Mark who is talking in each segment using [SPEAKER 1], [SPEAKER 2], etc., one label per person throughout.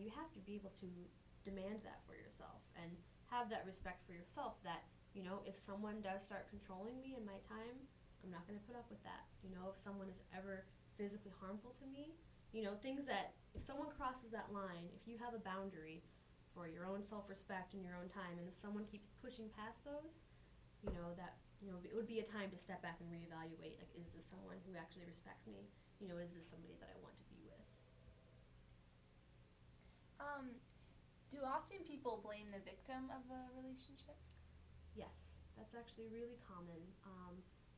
[SPEAKER 1] you have to be able to demand that for yourself and have that respect for yourself that, if someone does start controlling me in my time, I'm not going to put up with that. If someone is ever physically harmful to me, things that, if someone crosses that line, if you have a boundary for your own self-respect and your own time, and if someone keeps pushing past those, that, it would be a time to step back and reevaluate, like, is this someone who actually respects me? Is this somebody that I want to be with?
[SPEAKER 2] Do often people blame the victim of a relationship?
[SPEAKER 1] Yes, that's actually really common.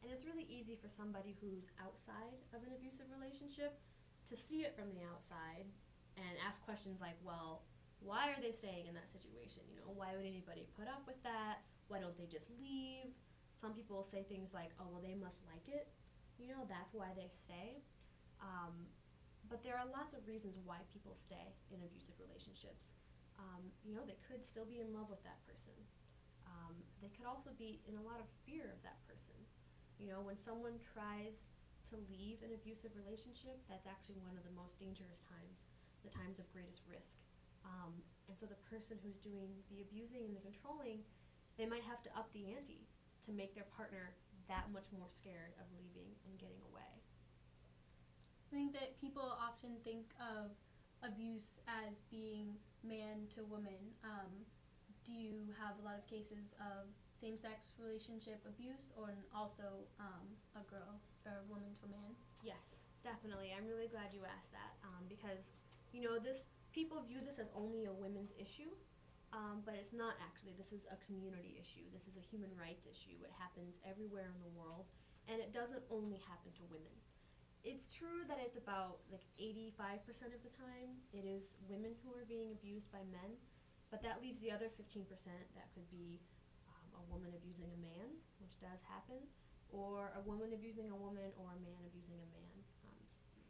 [SPEAKER 1] And it's really easy for somebody who's outside of an abusive relationship to see it from the outside and ask questions like, well, why are they staying in that situation? Why would anybody put up with that? Why don't they just leave? Some people say things like, oh, well, they must like it. That's why they stay. But there are lots of reasons why people stay in abusive relationships. They could still be in love with that person. They could also be in a lot of fear of that person. When someone tries to leave an abusive relationship, that's actually one of the most dangerous times, the times of greatest risk. And so the person who's doing the abusing and the controlling, they might have to up the ante to make their partner that much more scared of leaving and getting away.
[SPEAKER 3] I think that people often think of abuse as being man to woman. Do you have a lot of cases of same-sex relationship abuse, or also a girl or a woman to man?
[SPEAKER 1] Yes, definitely. I'm really glad you asked that, because this, people view this as only a women's issue, but it's not actually. This is a community issue. This is a human rights issue. It happens everywhere in the world, and it doesn't only happen to women. It's true that it's about 85% of the time it is women who are being abused by men, but that leaves the other 15% that could be a woman abusing a man, which does happen, or a woman abusing a woman, or a man abusing a man.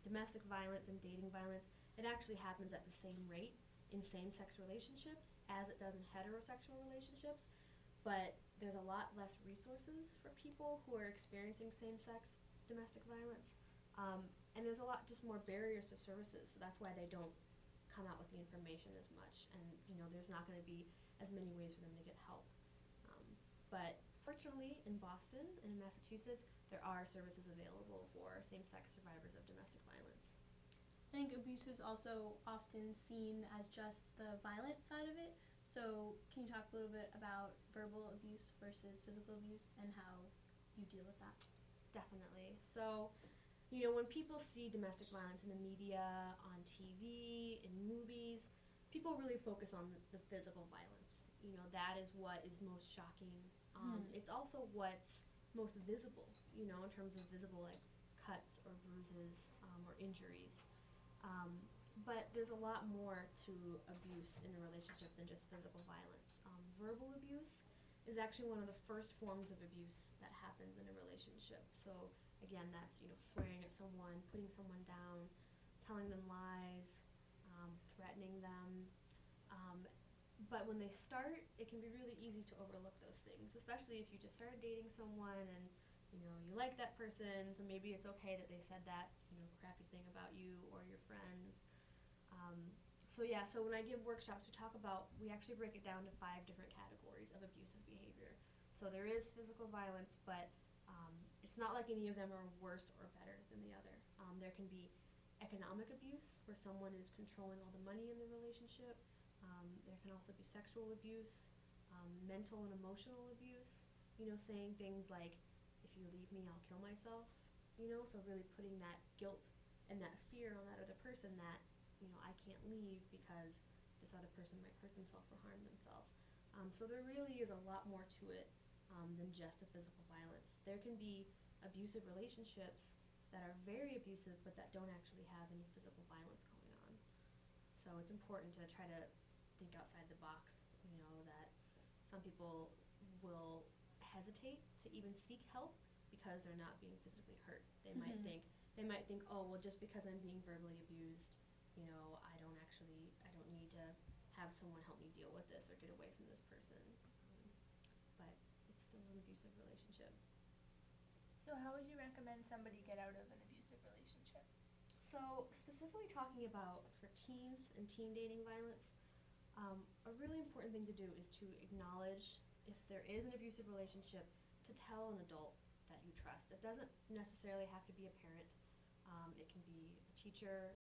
[SPEAKER 1] Domestic violence and dating violence, it actually happens at the same rate in same-sex relationships as it does in heterosexual relationships, but there's a lot less resources for people who are experiencing same-sex domestic violence. And there's a lot just more barriers to services, so that's why they don't come out with the information as much, and there's not going to be as many ways for them to get help. But fortunately, in Boston and in Massachusetts, there are services available for same-sex survivors of domestic violence.
[SPEAKER 3] I think abuse is also often seen as just the violent side of it. So can you talk a little bit about verbal abuse versus physical abuse and how you deal with that?
[SPEAKER 1] Definitely. So, when people see domestic violence in the media, on TV, in movies, people really focus on the physical violence. That is what is most shocking. It's also what's most visible, in terms of visible, cuts or bruises or injuries. But there's a lot more to abuse in a relationship than just physical violence. Verbal abuse is actually one of the first forms of abuse that happens in a relationship. So again, that's swearing at someone, putting someone down, telling them lies, threatening them. But when they start, it can be really easy to overlook those things, especially if you just started dating someone and you like that person, so maybe it's okay that they said that crappy thing about you or your friends. So when I give workshops, we actually break it down to 5 different categories of abusive behavior. So there is physical violence, but it's not like any of them are worse or better than the other. There can be economic abuse, where someone is controlling all the money in the relationship. There can also be sexual abuse, mental and emotional abuse, saying things like, if you leave me, I'll kill myself, so really putting that guilt and that fear on that other person that, I can't leave because this other person might hurt themselves or harm themselves. So there really is a lot more to it than just the physical violence. There can be abusive relationships that are very abusive but that don't actually have any physical violence going on. So it's important to try to think outside the box, that some people will hesitate to even seek help because they're not being physically hurt. They might think, oh, well, just because I'm being verbally abused, I don't need to have someone help me deal with this or get away from this person. But it's still an abusive relationship.
[SPEAKER 2] So how would you recommend somebody get out of an abusive relationship?
[SPEAKER 1] So, specifically talking about for teens and teen dating violence, a really important thing to do is to acknowledge if there is an abusive relationship, to tell an adult that you trust. It doesn't necessarily have to be a parent. It can be a teacher,